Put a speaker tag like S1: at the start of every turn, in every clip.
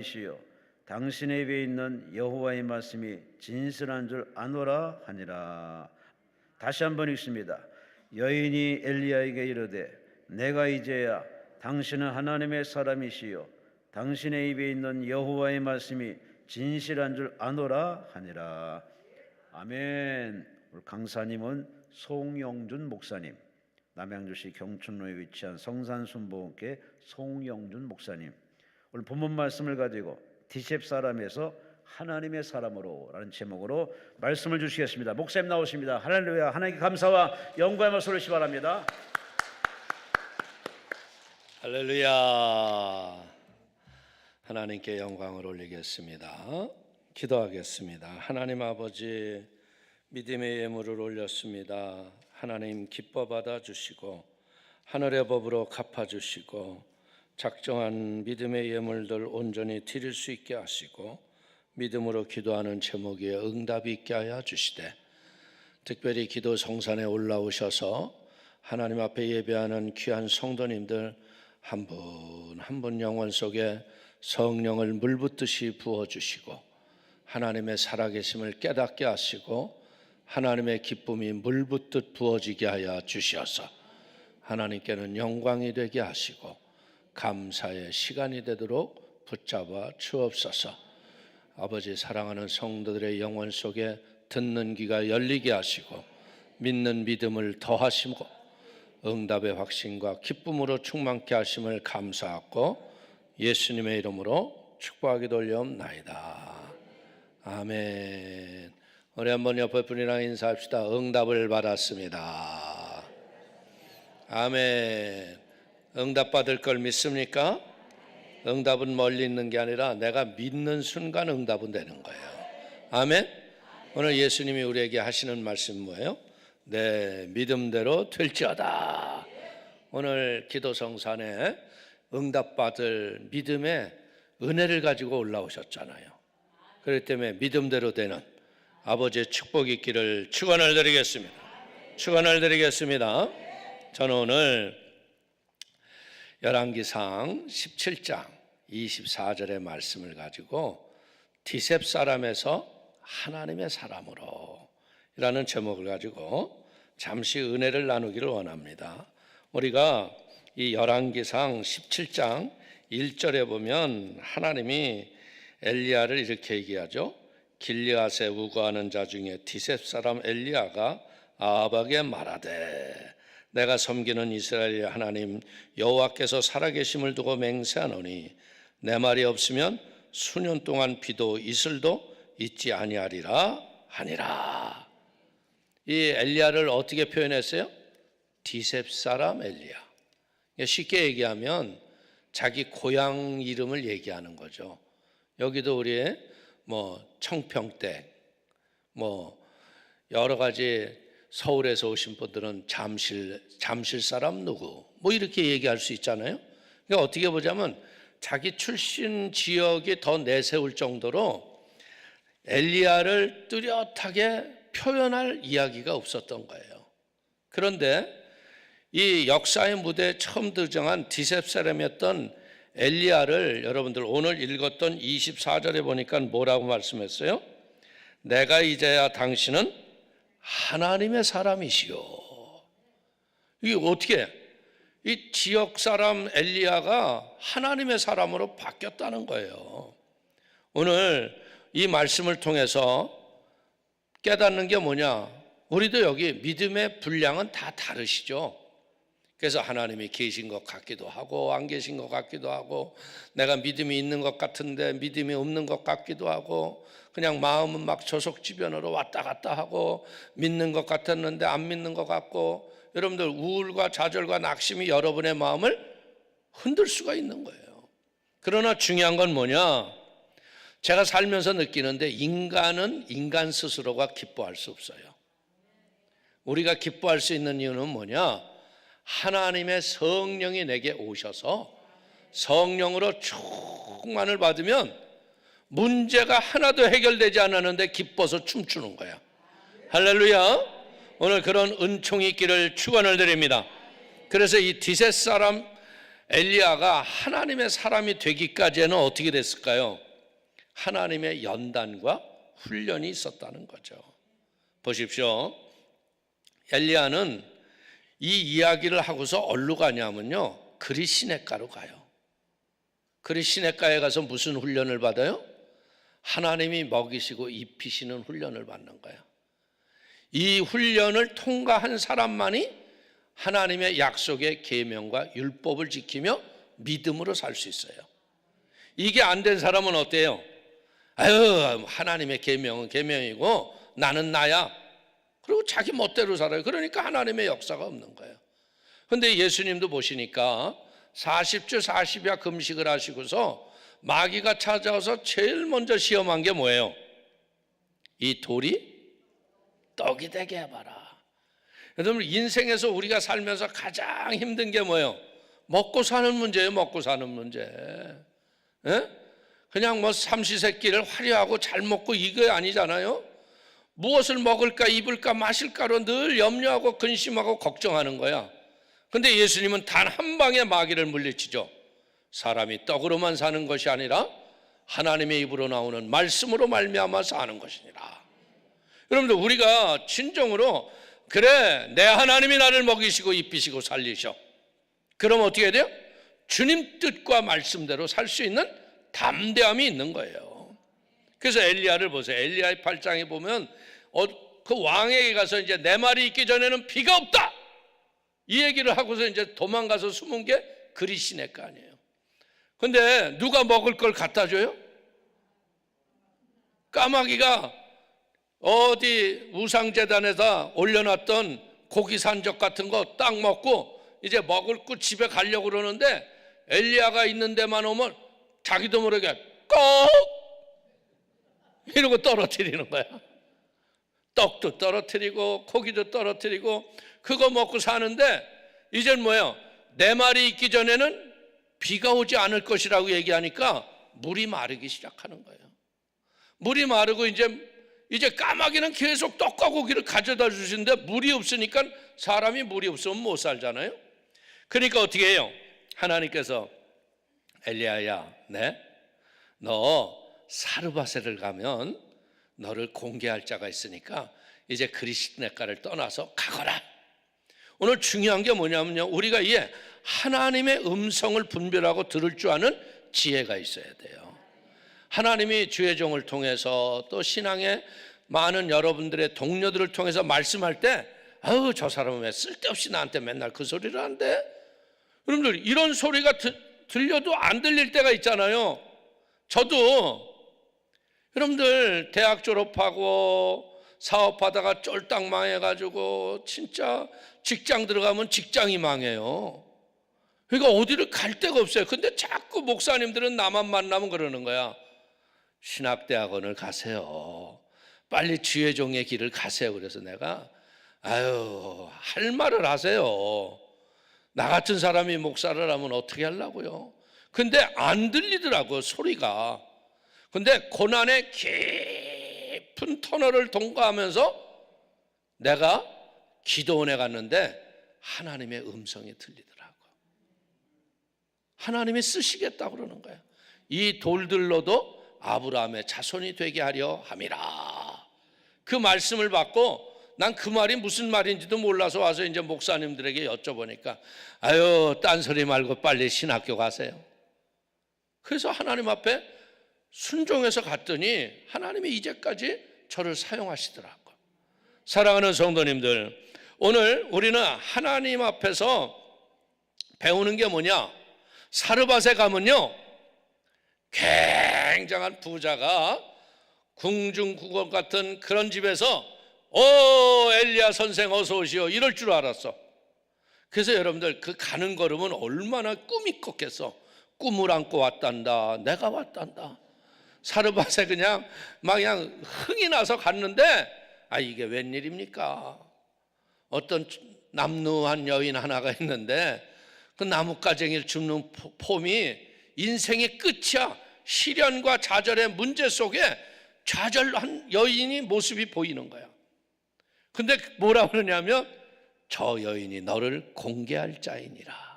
S1: 이시여 당신의 입에 있는 여호와의 말씀이 진실한 줄 아노라 하니라. 다시 한번 읽습니다. 여인이 엘리야에게 이르되 내가 이제야 당신은 하나님의 사람이시여 당신의 입에 있는 여호와의 말씀이 진실한 줄 아노라 하니라. 아멘. 우리 강사님은 송영준 목사님, 남양주시 경춘로에 위치한 성산순복음교회 송영준 목사님. 오늘 본문 말씀을 가지고 디셉 사람에서 하나님의 사람으로 라는 제목으로 말씀을 주시겠습니다. 목사님 나오십니다. 할렐루야. 하나님께 감사와 영광의 말씀을 주시기 바랍니다.
S2: 할렐루야. 하나님께 영광을 올리겠습니다. 기도하겠습니다. 하나님 아버지, 믿음의 예물을 올렸습니다. 하나님 기뻐 받아주시고 하늘의 법으로 갚아주시고 작정한 믿음의 예물들 온전히 드릴 수 있게 하시고 믿음으로 기도하는 제목에 응답이 있게 하여 주시되, 특별히 기도 성산에 올라오셔서 하나님 앞에 예배하는 귀한 성도님들 한 분 한 분 영혼 속에 성령을 물붓듯이 부어주시고 하나님의 살아계심을 깨닫게 하시고 하나님의 기쁨이 물붓듯 부어지게 하여 주시어서 하나님께는 영광이 되게 하시고 감사의 시간이 되도록 붙잡아 주옵소서. 아버지, 사랑하는 성도들의 영혼 속에 듣는 귀가 열리게 하시고 믿는 믿음을 더하시고 응답의 확신과 기쁨으로 충만케 하심을 감사하고 예수님의 이름으로 축복하기도 올려옵나이다. 아멘. 우리 한번 옆에 분이랑 인사합시다. 응답을 받았습니다. 아멘. 응답 받을 걸 믿습니까? 응답은 멀리 있는 게 아니라 내가 믿는 순간 응답은 되는 거예요. 아멘. 오늘 예수님이 우리에게 하시는 말씀 뭐예요? 내 믿음대로 될지어다. 오늘 기도 성산에 응답 받을 믿음의 은혜를 가지고 올라오셨잖아요. 그렇기 때문에 믿음대로 되는 아버지의 축복이 있기를 축원을 드리겠습니다. 축원을 드리겠습니다. 저는 오늘 열왕기상 17장 24절의 말씀을 가지고 디셉 사람에서 하나님의 사람으로 라는 제목을 가지고 잠시 은혜를 나누기를 원합니다. 우리가 이 열왕기상 17장 1절에 보면 하나님이 엘리야를 이렇게 얘기하죠. 길르앗에 우거하는 자 중에 디셉 사람 엘리야가 아합에게 말하되 내가 섬기는 이스라엘의 하나님 여호와께서 살아계심을 두고 맹세하노니 내 말이 없으면 수년 동안 비도 이슬도 있지 아니하리라 하니라. 이 엘리야를 어떻게 표현했어요? 디셉 사람 엘리야. 쉽게 얘기하면 자기 고향 이름을 얘기하는 거죠. 여기도 우리의 청평댁, 여러 가지 서울에서 오신 분들은 잠실 사람 누구 이렇게 얘기할 수 있잖아요. 그러니까 어떻게 보자면 자기 출신 지역이 더 내세울 정도로 엘리야를 뚜렷하게 표현할 이야기가 없었던 거예요. 그런데 이 역사의 무대에 처음 등장한 디셉 사람이었던 엘리야를 여러분들 오늘 읽었던 24절에 보니까 뭐라고 말씀했어요? 내가 이제야 당신은 하나님의 사람이시오. 이게 어떻게 이 지역 사람 엘리야가 하나님의 사람으로 바뀌었다는 거예요. 오늘 이 말씀을 통해서 깨닫는 게 뭐냐? 우리도 여기 믿음의 분량은 다 다르시죠. 그래서 하나님이 계신 것 같기도 하고 안 계신 것 같기도 하고 내가 믿음이 있는 것 같은데 믿음이 없는 것 같기도 하고 그냥 마음은 막 저속지변으로 왔다 갔다 하고 믿는 것 같았는데 안 믿는 것 같고, 여러분들 우울과 좌절과 낙심이 여러분의 마음을 흔들 수가 있는 거예요. 그러나 중요한 건 뭐냐? 제가 살면서 느끼는데 인간은 인간 스스로가 기뻐할 수 없어요. 우리가 기뻐할 수 있는 이유는 뭐냐? 하나님의 성령이 내게 오셔서 성령으로 충만을 받으면 문제가 하나도 해결되지 않았는데 기뻐서 춤추는 거야. 할렐루야. 오늘 그런 은총이 있기를 축원을 드립니다. 그래서 이 디셉 사람 엘리야가 하나님의 사람이 되기까지는 어떻게 됐을까요? 하나님의 연단과 훈련이 있었다는 거죠. 보십시오. 엘리야는 이 이야기를 하고서 어디로 가냐면요, 그리 시냇가로 가요. 그리 시냇가에 가서 무슨 훈련을 받아요? 하나님이 먹이시고 입히시는 훈련을 받는 거예요. 이 훈련을 통과한 사람만이 하나님의 약속의 계명과 율법을 지키며 믿음으로 살 수 있어요. 이게 안 된 사람은 어때요? 아유, 하나님의 계명은 계명이고 나는 나야. 그리고 자기 멋대로 살아요. 그러니까 하나님의 역사가 없는 거예요. 그런데 예수님도 보시니까 40주 40야 금식을 하시고서 마귀가 찾아와서 제일 먼저 시험한 게 뭐예요? 이 돌이 떡이 되게 해봐라. 여러분, 인생에서 우리가 살면서 가장 힘든 게 뭐예요? 먹고 사는 문제예요. 먹고 사는 문제. 예? 그냥 뭐 삼시세끼를 화려하고 잘 먹고 이거 아니잖아요. 무엇을 먹을까 입을까 마실까로 늘 염려하고 근심하고 걱정하는 거야. 근데 예수님은 단 한 방에 마귀를 물리치죠. 사람이 떡으로만 사는 것이 아니라 하나님의 입으로 나오는 말씀으로 말미암아 사는 것이니라. 여러분들, 우리가 진정으로 그래, 내 하나님이 나를 먹이시고 입히시고 살리셔. 그럼 어떻게 해야 돼요? 주님 뜻과 말씀대로 살 수 있는 담대함이 있는 거예요. 그래서 엘리야를 보세요. 엘리야의 8장에 보면 그 왕에게 가서 이제 내 말이 있기 전에는 비가 없다, 이 얘기를 하고서 이제 도망가서 숨은 게 그리 시냇가 아니에요. 근데 누가 먹을 걸 갖다 줘요? 까마귀가 어디 우상재단에다 올려놨던 고기 산적 같은 거 딱 먹고 이제 먹을 거 집에 가려고 그러는데 엘리야가 있는 데만 오면 자기도 모르게 꼭 이러고 떨어뜨리는 거야. 떡도 떨어뜨리고 고기도 떨어뜨리고 그거 먹고 사는데 이젠 뭐예요? 내 말이 있기 전에는 비가 오지 않을 것이라고 얘기하니까 물이 마르기 시작하는 거예요. 물이 마르고 이제 까마귀는 계속 떡과 고기를 가져다 주시는데 물이 없으니까 사람이 물이 없으면 못 살잖아요. 그러니까 어떻게 해요? 하나님께서 엘리야야, 너 사르밧을 가면 너를 공개할 자가 있으니까 이제 그리 시냇가를 떠나서 가거라. 오늘 중요한 게 뭐냐면요, 우리가 하나님의 음성을 분별하고 들을 줄 아는 지혜가 있어야 돼요. 하나님이 주의 종을 통해서 또 신앙의 많은 여러분들의 동료들을 통해서 말씀할 때 아우, 저 사람은 왜 쓸데없이 나한테 맨날 그 소리를 한대? 여러분들, 이런 소리가 들려도 안 들릴 때가 있잖아요. 저도 여러분들 대학 졸업하고 사업하다가 쫄딱 망해가지고 진짜 직장 들어가면 직장이 망해요. 그러니까 어디를 갈 데가 없어요. 근데 자꾸 목사님들은 나만 만나면 그러는 거야. 신학대학원을 가세요. 빨리 주의 종의 길을 가세요. 그래서 내가 할 말을 하세요. 나 같은 사람이 목사를 하면 어떻게 하려고요? 근데 안 들리더라고요, 소리가. 근데 고난의 깊은 터널을 통과하면서 내가 기도원에 갔는데 하나님의 음성이 들리더라고요. 하나님이 쓰시겠다고 그러는 거예요. 이 돌들로도 아브라함의 자손이 되게 하려 함이라. 그 말씀을 받고 난 그 말이 무슨 말인지도 몰라서 와서 이제 목사님들에게 여쭤보니까 딴소리 말고 빨리 신학교 가세요. 그래서 하나님 앞에 순종해서 갔더니 하나님이 이제까지 저를 사용하시더라고요. 사랑하는 성도님들, 오늘 우리는 하나님 앞에서 배우는 게 뭐냐? 사르밧에 가면요, 굉장한 부자가 궁중국원 같은 그런 집에서 엘리야 선생 어서 오시오 이럴 줄 알았어. 그래서 여러분들, 그 가는 걸음은 얼마나 꿈이 컸겠어. 꿈을 안고 왔단다, 내가 왔단다. 사르밧에 그냥 흥이 나서 갔는데 이게 웬일입니까? 어떤 남루한 여인 하나가 있는데 그 나뭇가쟁이를 줍는 폼이 인생의 끝이야. 시련과 좌절의 문제 속에 좌절한 여인이 모습이 보이는 거야. 근데 뭐라 그러냐면 저 여인이 너를 공개할 자이니라.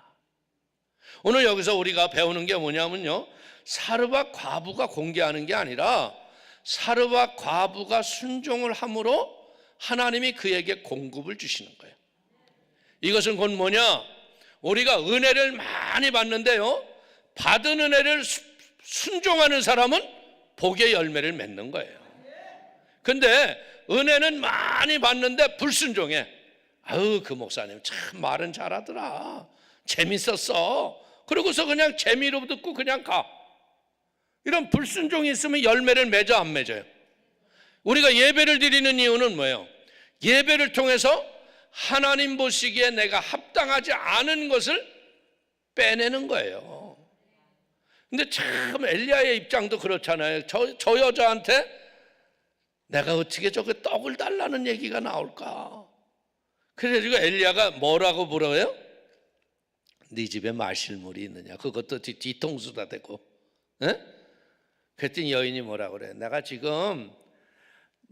S2: 오늘 여기서 우리가 배우는 게 뭐냐면요, 사르밧 과부가 공개하는 게 아니라 사르밧 과부가 순종을 함으로 하나님이 그에게 공급을 주시는 거예요. 이것은 곧 뭐냐, 우리가 은혜를 많이 받는데요, 받은 은혜를 순종하는 사람은 복의 열매를 맺는 거예요. 근데 은혜는 많이 받는데 불순종해. 아유, 그 목사님 참 말은 잘하더라, 재밌었어, 그러고서 그냥 재미로 듣고 그냥 가. 이런 불순종이 있으면 열매를 맺어 안 맺어요? 우리가 예배를 드리는 이유는 뭐예요? 예배를 통해서 하나님 보시기에 내가 합당하지 않은 것을 빼내는 거예요. 근데 참 엘리야의 입장도 그렇잖아요. 저 여자한테 내가 어떻게 저게 떡을 달라는 얘기가 나올까? 그래가지고 엘리야가 뭐라고 물어요? 네 집에 마실 물이 있느냐? 그것도 뒤통수다 대고. 에? 그랬더니 여인이 뭐라고 그래? 내가 지금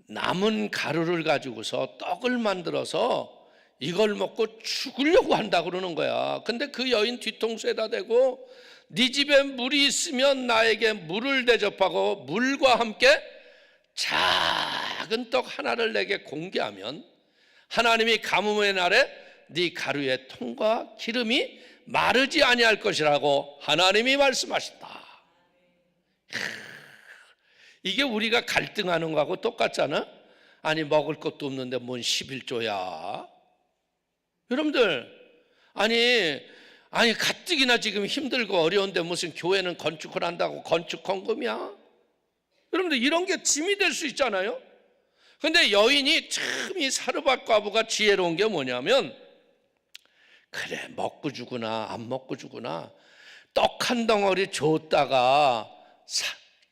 S2: 남은 가루를 가지고서 떡을 만들어서 이걸 먹고 죽으려고 한다 그러는 거야. 근데 그 여인 뒤통수에다 대고 네 집에 물이 있으면 나에게 물을 대접하고 물과 함께 작은 떡 하나를 내게 공개하면 하나님이 가뭄의 날에 네 가루의 통과 기름이 마르지 아니할 것이라고 하나님이 말씀하신다. 이게 우리가 갈등하는 거하고 똑같잖아. 아니 먹을 것도 없는데 뭔 11조야. 여러분들, 아니 가뜩이나 지금 힘들고 어려운데 무슨 교회는 건축을 한다고 건축 헌금이야? 여러분들, 이런 게 짐이 될 수 있잖아요. 근데 여인이 참 이 사르밧 과부가 지혜로운 게 뭐냐면, 그래 먹고 주구나 안 먹고 주구나, 떡 한 덩어리 줬다가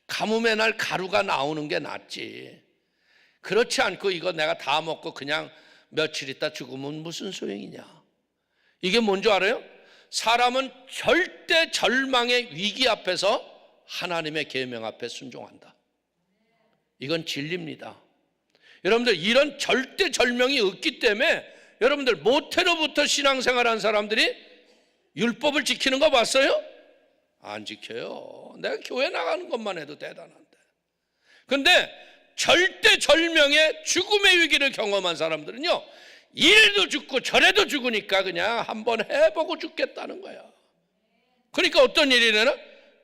S2: 가뭄의 날 가루가 나오는 게 낫지. 그렇지 않고 이거 내가 다 먹고 그냥 며칠 있다 죽으면 무슨 소용이냐. 이게 뭔지 알아요? 사람은 절대 절망의 위기 앞에서 하나님의 계명 앞에 순종한다. 이건 진리입니다. 여러분들, 이런 절대 절명이 없기 때문에 여러분들 모태로부터 신앙생활한 사람들이 율법을 지키는 거 봤어요? 안 지켜요. 내가 교회 나가는 것만 해도 대단한데. 근데 절대 절명의 죽음의 위기를 경험한 사람들은요, 이래도 죽고 저래도 죽으니까 그냥 한번 해보고 죽겠다는 거야. 그러니까 어떤 일이 일어나?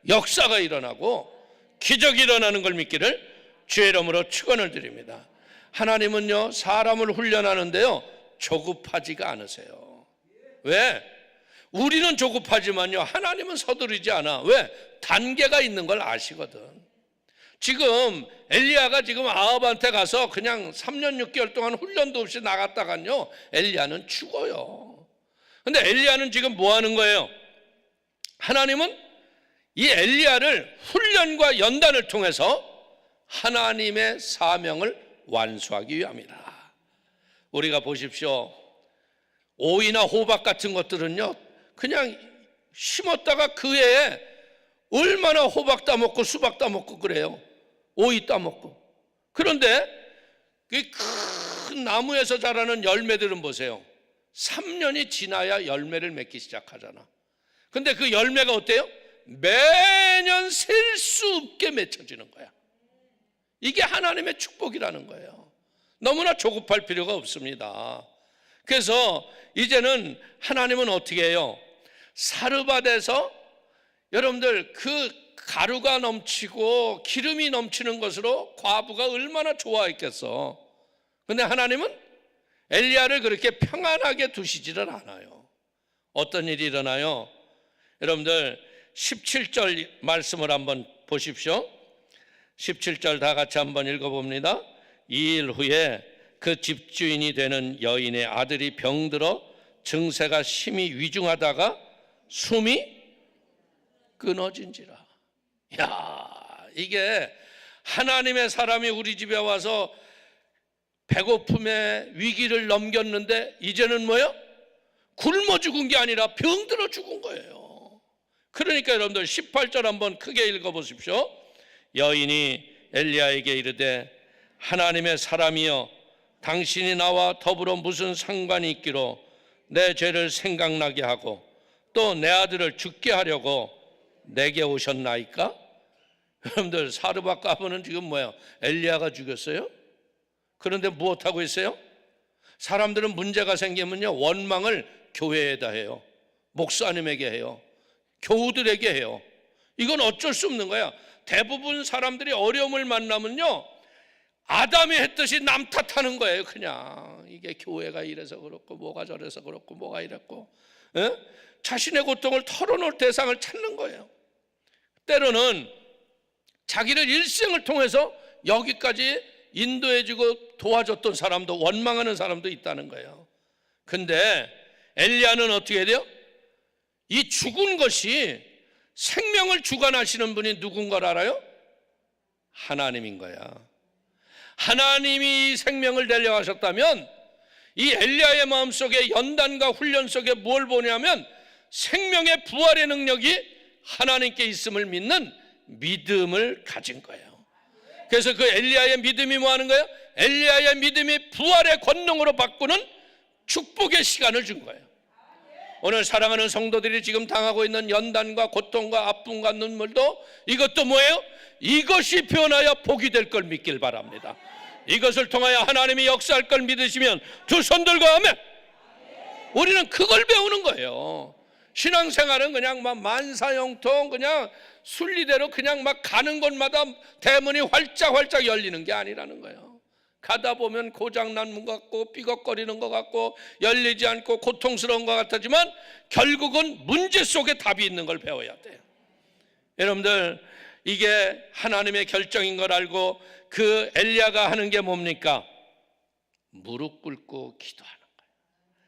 S2: 역사가 일어나고 기적이 일어나는 걸 믿기를 주의 이름으로 축원을 드립니다. 하나님은요, 사람을 훈련하는데요, 조급하지가 않으세요. 왜? 우리는 조급하지만요, 하나님은 서두르지 않아. 왜? 단계가 있는 걸 아시거든. 지금 엘리야가 지금 아합한테 가서 그냥 3년 6개월 동안 훈련도 없이 나갔다간요, 엘리야는 죽어요. 근데 엘리야는 지금 뭐 하는 거예요? 하나님은 이 엘리야를 훈련과 연단을 통해서 하나님의 사명을 완수하기 위함이다. 우리가 보십시오. 오이나 호박 같은 것들은요, 그냥 심었다가 그 해에 얼마나 호박 따먹고 수박 따먹고 그래요. 오이 따먹고. 그런데 그 큰 나무에서 자라는 열매들은 보세요. 3년이 지나야 열매를 맺기 시작하잖아. 근데 그 열매가 어때요? 매년 셀 수 없게 맺혀지는 거야. 이게 하나님의 축복이라는 거예요. 너무나 조급할 필요가 없습니다. 그래서 이제는 하나님은 어떻게 해요? 사르밧에서 여러분들 그 가루가 넘치고 기름이 넘치는 것으로 과부가 얼마나 좋아했겠어. 근데 하나님은 엘리야를 그렇게 평안하게 두시지를 않아요. 어떤 일이 일어나요? 여러분들 17절 말씀을 한번 보십시오. 17절 다 같이 한번 읽어봅니다. 2일 후에 그 집주인이 되는 여인의 아들이 병들어 증세가 심히 위중하다가 숨이 끊어진지라. 야, 이게 하나님의 사람이 우리 집에 와서 배고픔의 위기를 넘겼는데 이제는 뭐요? 굶어 죽은 게 아니라 병들어 죽은 거예요. 그러니까 여러분들 18절 한번 크게 읽어보십시오. 여인이 엘리야에게 이르되 하나님의 사람이여, 당신이 나와 더불어 무슨 상관이 있기로 내 죄를 생각나게 하고 또 내 아들을 죽게 하려고 내게 오셨나이까? 여러분들, 사르밧 가문은 지금 뭐야? 엘리야가 죽였어요? 그런데 무엇하고 있어요? 사람들은 문제가 생기면요, 원망을 교회에다 해요, 목사님에게 해요, 교우들에게 해요. 이건 어쩔 수 없는 거야. 대부분 사람들이 어려움을 만나면요, 아담이 했듯이 남 탓하는 거예요. 그냥 이게 교회가 이래서 그렇고 뭐가 저래서 그렇고 뭐가 이랬고, 자신의 고통을 털어놓을 대상을 찾는 거예요. 때로는 자기를 일생을 통해서 여기까지 인도해주고 도와줬던 사람도, 원망하는 사람도 있다는 거예요. 근데 엘리야는 어떻게 해야 돼요? 이 죽은 것이 생명을 주관하시는 분이 누군 걸 알아요? 하나님인 거야. 하나님이 생명을 데려가셨다면 이 엘리야의 마음속에, 연단과 훈련 속에 뭘 보냐면 생명의 부활의 능력이 하나님께 있음을 믿는 믿음을 가진 거예요. 그래서 그 엘리야의 믿음이 뭐 하는 거예요? 엘리야의 믿음이 부활의 권능으로 바꾸는 축복의 시간을 준 거예요. 오늘 사랑하는 성도들이 지금 당하고 있는 연단과 고통과 아픔과 눈물도, 이것도 뭐예요? 이것이 변하여 복이 될 걸 믿길 바랍니다. 이것을 통하여 하나님이 역사할 걸 믿으시면 두 손 들고 아멘. 우리는 그걸 배우는 거예요. 신앙생활은 그냥 막 만사형통 그냥 순리대로 그냥 막 가는 곳마다 대문이 활짝활짝 열리는 게 아니라는 거예요. 가다 보면 고장난 문 같고 삐걱거리는 것 같고 열리지 않고 고통스러운 것 같지만 결국은 문제 속에 답이 있는 걸 배워야 돼요. 여러분들, 이게 하나님의 결정인 걸 알고 그 엘리야가 하는 게 뭡니까? 무릎 꿇고 기도하는 거예요.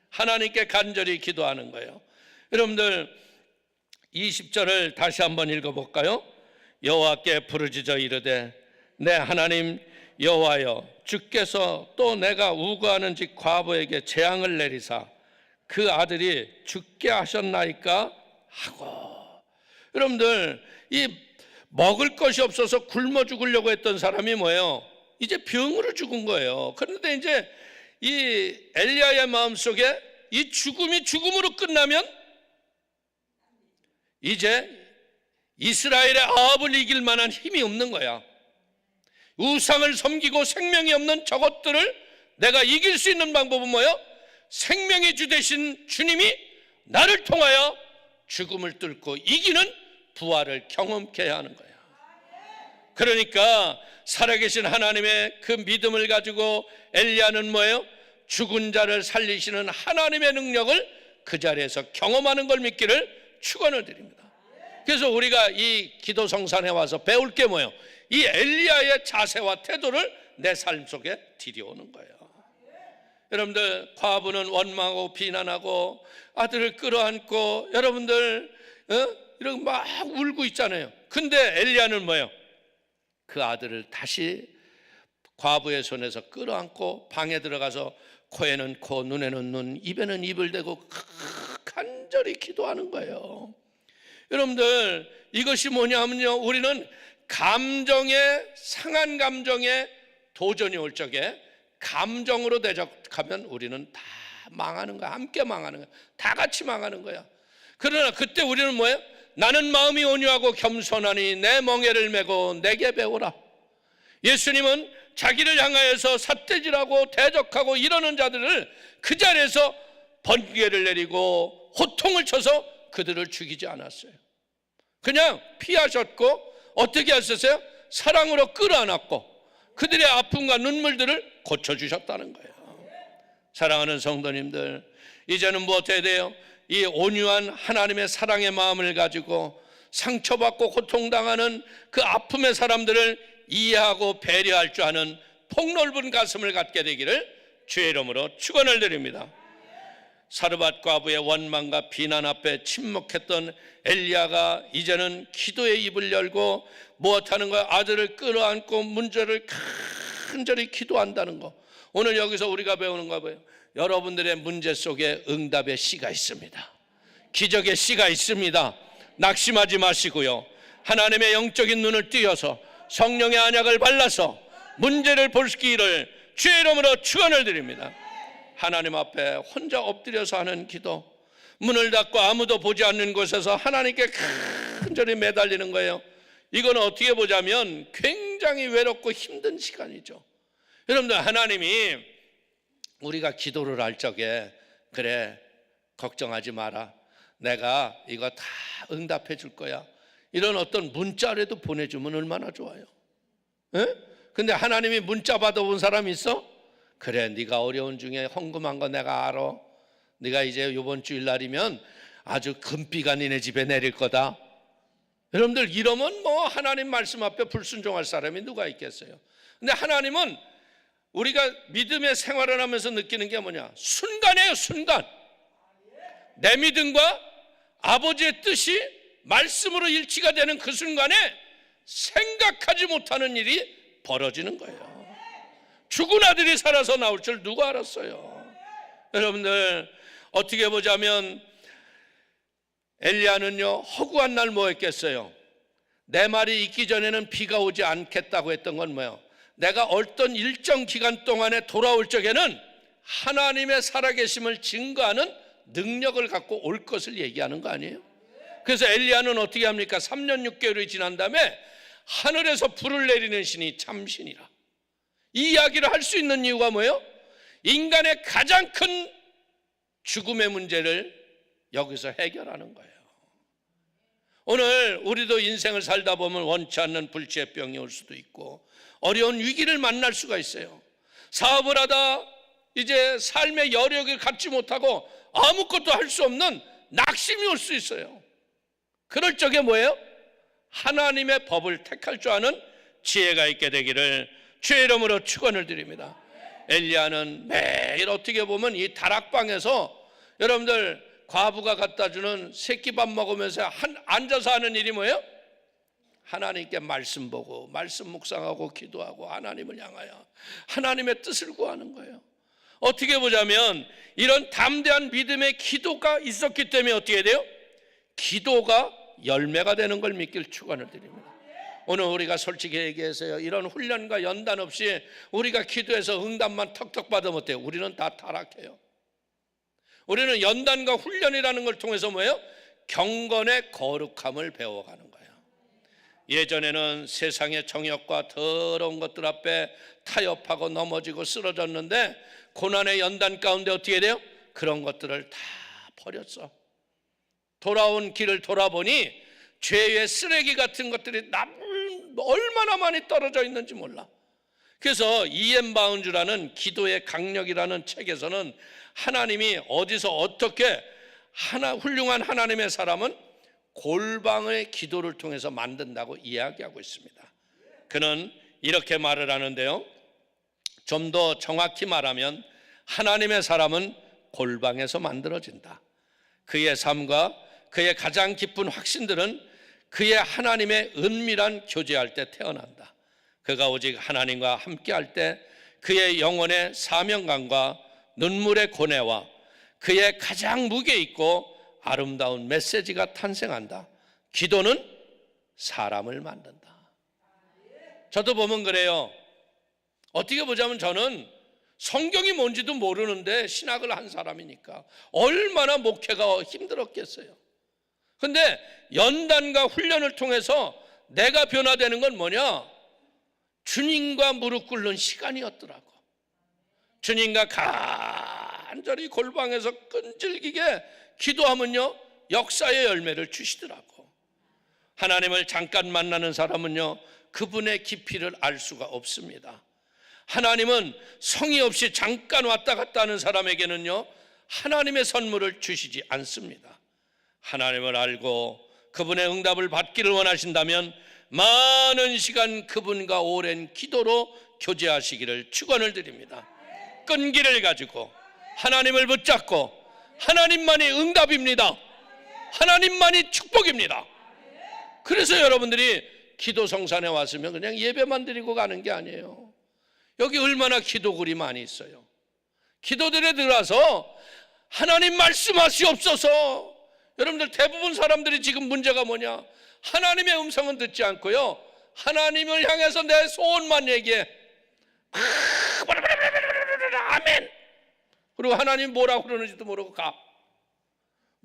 S2: 하나님께 간절히 기도하는 거예요. 여러분들, 20절을 다시 한번 읽어볼까요? 여호와께 부르짖어 이르되 내 하나님 여호와여, 주께서 또 내가 우거하는 집 과부에게 재앙을 내리사 그 아들이 죽게 하셨나이까 하고. 여러분들, 이 먹을 것이 없어서 굶어 죽으려고 했던 사람이 뭐예요? 이제 병으로 죽은 거예요. 그런데 이제 이 엘리야의 마음속에 이 죽음이 죽음으로 끝나면 이제 이스라엘의 아합을 이길 만한 힘이 없는 거야. 우상을 섬기고 생명이 없는 저것들을 내가 이길 수 있는 방법은 뭐예요? 생명의 주 되신 주님이 나를 통하여 죽음을 뚫고 이기는 부활을 경험케 해야 하는 거예요. 그러니까 살아계신 하나님의 그 믿음을 가지고 엘리야는 뭐예요? 죽은 자를 살리시는 하나님의 능력을 그 자리에서 경험하는 걸 믿기를 축원을 드립니다. 그래서 우리가 이 기도 성산에 와서 배울 게 뭐예요? 이 엘리야의 자세와 태도를 내 삶 속에 들여오는 거예요. 여러분들, 과부는 원망하고 비난하고 아들을 끌어안고 여러분들 이렇게 막 울고 있잖아요. 근데 엘리야는 뭐예요? 그 아들을 다시 과부의 손에서 끌어안고 방에 들어가서 코에는 코, 눈에는 눈, 입에는 입을 대고 간절히 기도하는 거예요. 여러분들, 이것이 뭐냐면요, 우리는 상한 감정에 도전이 올 적에 감정으로 대적하면 우리는 다 망하는 거야. 함께 망하는 거야. 다 같이 망하는 거야. 그러나 그때 우리는 뭐예요? 나는 마음이 온유하고 겸손하니 내 멍에를 메고 내게 배우라. 예수님은 자기를 향하여서 삿대질하고 대적하고 이러는 자들을 그 자리에서 번개를 내리고 호통을 쳐서 그들을 죽이지 않았어요. 그냥 피하셨고 어떻게 하셨어요? 사랑으로 끌어안았고 그들의 아픔과 눈물들을 고쳐주셨다는 거예요. 사랑하는 성도님들, 이제는 무엇 해야 돼요? 이 온유한 하나님의 사랑의 마음을 가지고 상처받고 고통당하는 그 아픔의 사람들을 이해하고 배려할 줄 아는 폭넓은 가슴을 갖게 되기를 주의 이름으로 축원을 드립니다. 사르밧 과부의 원망과 비난 앞에 침묵했던 엘리야가 이제는 기도의 입을 열고 무엇하는 거야? 아들을 끌어안고 문제를 간절히 기도한다는 거. 오늘 여기서 우리가 배우는 거 뭐예요? 여러분들의 문제 속에 응답의 씨가 있습니다. 기적의 씨가 있습니다. 낙심하지 마시고요, 하나님의 영적인 눈을 띄어서 성령의 안약을 발라서 문제를 볼 수 있기를 주의 이름으로 축원을 드립니다. 하나님 앞에 혼자 엎드려서 하는 기도, 문을 닫고 아무도 보지 않는 곳에서 하나님께 간절히 매달리는 거예요. 이건 어떻게 보자면 굉장히 외롭고 힘든 시간이죠. 여러분들, 하나님이 우리가 기도를 할 적에 그래 걱정하지 마라, 내가 이거 다 응답해 줄 거야, 이런 어떤 문자라도 보내주면 얼마나 좋아요. 에? 근데 하나님이 문자 받아본 사람 있어? 그래, 네가 어려운 중에 헌금한 거 내가 알아. 네가 이제 이번 주일날이면 아주 금비가 니네 집에 내릴 거다. 여러분들, 이러면 뭐 하나님 말씀 앞에 불순종할 사람이 누가 있겠어요? 근데 하나님은 우리가 믿음의 생활을 하면서 느끼는 게 뭐냐? 순간이에요, 순간. 내 믿음과 아버지의 뜻이 말씀으로 일치가 되는 그 순간에 생각하지 못하는 일이 벌어지는 거예요. 죽은 아들이 살아서 나올 줄 누가 알았어요? 여러분들, 어떻게 보자면 엘리야는요, 허구한 날 뭐 했겠어요? 내 말이 있기 전에는 비가 오지 않겠다고 했던 건 뭐예요? 내가 어떤 일정 기간 동안에 돌아올 적에는 하나님의 살아계심을 증거하는 능력을 갖고 올 것을 얘기하는 거 아니에요? 그래서 엘리야는 어떻게 합니까? 3년 6개월이 지난 다음에 하늘에서 불을 내리는 신이 참신이라, 이 이야기를 할 수 있는 이유가 뭐예요? 인간의 가장 큰 죽음의 문제를 여기서 해결하는 거예요. 오늘 우리도 인생을 살다 보면 원치 않는 불치의 병이 올 수도 있고 어려운 위기를 만날 수가 있어요. 사업을 하다 이제 삶의 여력을 갖지 못하고 아무것도 할 수 없는 낙심이 올 수 있어요. 그럴 적에 뭐예요? 하나님의 법을 택할 줄 아는 지혜가 있게 되기를 주의 이름으로 축원을 드립니다. 엘리야는 매일 어떻게 보면 이 다락방에서 여러분들, 과부가 갖다 주는 새끼밥 먹으면서 앉아서 하는 일이 뭐예요? 하나님께 말씀 보고 말씀 묵상하고 기도하고 하나님을 향하여 하나님의 뜻을 구하는 거예요. 어떻게 보자면 이런 담대한 믿음의 기도가 있었기 때문에 어떻게 돼요? 기도가 열매가 되는 걸 믿길 축원을 드립니다. 오늘 우리가 솔직히 얘기해서요, 이런 훈련과 연단 없이 우리가 기도해서 응답만 턱턱 받으면 어때요? 우리는 다 타락해요. 우리는 연단과 훈련이라는 걸 통해서 뭐예요? 경건의 거룩함을 배워가는 거예요. 예전에는 세상의 정욕과 더러운 것들 앞에 타협하고 넘어지고 쓰러졌는데 고난의 연단 가운데 어떻게 돼요? 그런 것들을 다 버렸어. 돌아온 길을 돌아보니 죄의 쓰레기 같은 것들이 얼마나 많이 떨어져 있는지 몰라. 그래서 E.M. 바운즈라는 기도의 강력이라는 책에서는 하나님이 어디서 어떻게 훌륭한 하나님의 사람은 골방의 기도를 통해서 만든다고 이야기하고 있습니다. 그는 이렇게 말을 하는데요, 좀 더 정확히 말하면 하나님의 사람은 골방에서 만들어진다. 그의 삶과 그의 가장 깊은 확신들은 그의 하나님의 은밀한 교제할 때 태어난다. 그가 오직 하나님과 함께할 때 그의 영혼의 사명감과 눈물의 고뇌와 그의 가장 무게 있고 아름다운 메시지가 탄생한다. 기도는 사람을 만든다. 저도 보면 그래요. 어떻게 보자면 저는 성경이 뭔지도 모르는데 신학을 한 사람이니까 얼마나 목회가 힘들었겠어요. 근데 연단과 훈련을 통해서 내가 변화되는 건 뭐냐? 주님과 무릎 꿇는 시간이었더라고. 주님과 간절히 골방에서 끈질기게 기도하면요, 역사의 열매를 주시더라고. 하나님을 잠깐 만나는 사람은요, 그분의 깊이를 알 수가 없습니다. 하나님은 성의 없이 잠깐 왔다 갔다 하는 사람에게는요, 하나님의 선물을 주시지 않습니다. 하나님을 알고 그분의 응답을 받기를 원하신다면 많은 시간 그분과 오랜 기도로 교제하시기를 축원을 드립니다. 끈기를 가지고 하나님을 붙잡고 하나님만이 응답입니다. 하나님만이 축복입니다. 그래서 여러분들이 기도 성산에 왔으면 그냥 예배만 드리고 가는 게 아니에요. 여기 얼마나 기도글이 많이 있어요. 기도들에 들어와서 하나님 말씀하시옵소서. 여러분들, 대부분 사람들이 지금 문제가 뭐냐? 하나님의 음성은 듣지 않고요, 하나님을 향해서 내 소원만 얘기해. 아멘. 그리고 하나님 뭐라고 그러는지도 모르고 가.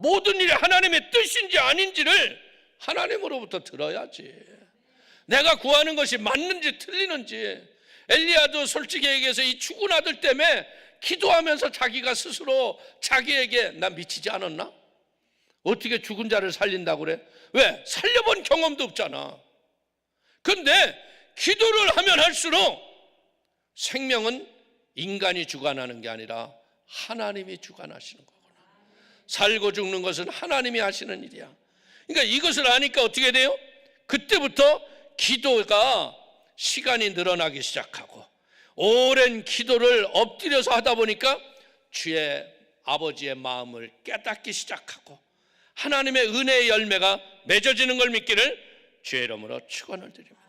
S2: 모든 일이 하나님의 뜻인지 아닌지를 하나님으로부터 들어야지. 내가 구하는 것이 맞는지 틀리는지. 엘리야도 솔직히 얘기해서 이 죽은 아들 때문에 기도하면서 자기가 스스로 자기에게 나 미치지 않았나? 어떻게 죽은 자를 살린다고 그래? 왜? 살려본 경험도 없잖아. 근데 기도를 하면 할수록 생명은 인간이 주관하는 게 아니라 하나님이 주관하시는 거구나. 살고 죽는 것은 하나님이 하시는 일이야. 그러니까 이것을 아니까 어떻게 돼요? 그때부터 기도가 시간이 늘어나기 시작하고 오랜 기도를 엎드려서 하다 보니까 주의 아버지의 마음을 깨닫기 시작하고 하나님의 은혜의 열매가 맺어지는 걸 믿기를 주의 이름으로 축원을 드립니다.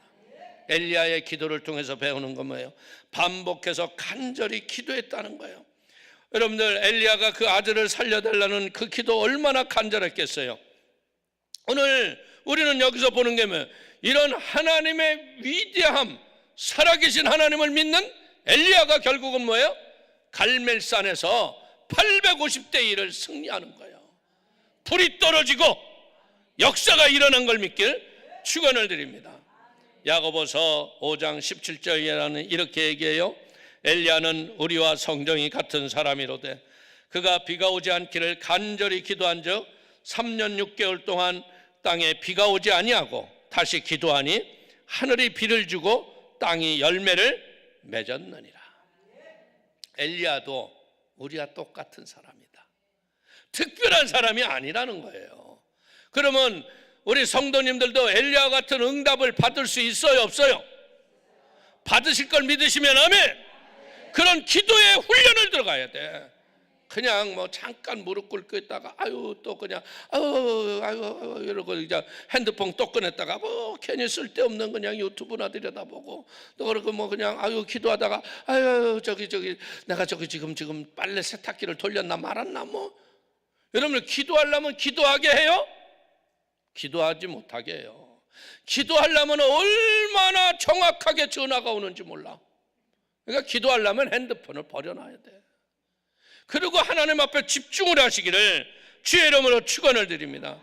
S2: 엘리야의 기도를 통해서 배우는 건 뭐예요? 반복해서 간절히 기도했다는 거예요. 여러분들, 엘리야가 그 아들을 살려달라는 그 기도 얼마나 간절했겠어요. 오늘 우리는 여기서 보는 게 뭐예요? 이런 하나님의 위대함, 살아계신 하나님을 믿는 엘리야가 결국은 뭐예요? 갈멜산에서 850대 1을 승리하는 거예요. 불이 떨어지고 역사가 일어난 걸 믿길 축원을 드립니다. 야고보서 5장 17절에는 이렇게 얘기해요. 엘리야는 우리와 성정이 같은 사람이로되 그가 비가 오지 않기를 간절히 기도한 적 3년 6개월 동안 땅에 비가 오지 아니하고 다시 기도하니 하늘이 비를 주고 땅이 열매를 맺었느니라. 엘리야도 우리와 똑같은 사람이다. 특별한 사람이 아니라는 거예요. 그러면 우리 성도님들도 엘리야 같은 응답을 받을 수 있어요, 없어요? 받으실 걸 믿으시면 아멘. 그런 기도의 훈련을 들어가야 돼. 그냥 뭐 잠깐 무릎 꿇고 있다가 아유 또 그냥 아유 이러고 이제 핸드폰 또 꺼냈다가 뭐 괜히 쓸데없는 그냥 유튜브나 들여다보고 또 그러고 뭐 그냥 아유 기도하다가 아유 저기 내가 저기 지금 빨래 세탁기를 돌렸나 말았나 뭐. 여러분, 기도하려면 기도하게 해요? 기도하지 못하게 해요. 기도하려면 얼마나 정확하게 전화가 오는지 몰라. 그러니까 기도하려면 핸드폰을 버려놔야 돼. 그리고 하나님 앞에 집중을 하시기를 주의 이름으로 축원을 드립니다.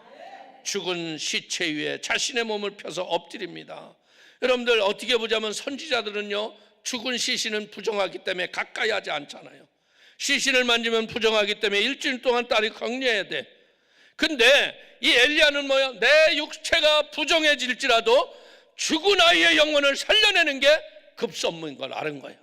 S2: 죽은 시체 위에 자신의 몸을 펴서 엎드립니다. 여러분들, 어떻게 보자면 선지자들은요, 죽은 시신은 부정하기 때문에 가까이 하지 않잖아요. 시신을 만지면 부정하기 때문에 일주일 동안 딸이 격려해야 돼. 근데 이 엘리야는 뭐야? 내 육체가 부정해질지라도 죽은 아이의 영혼을 살려내는 게 급선무인 걸 아는 거예요.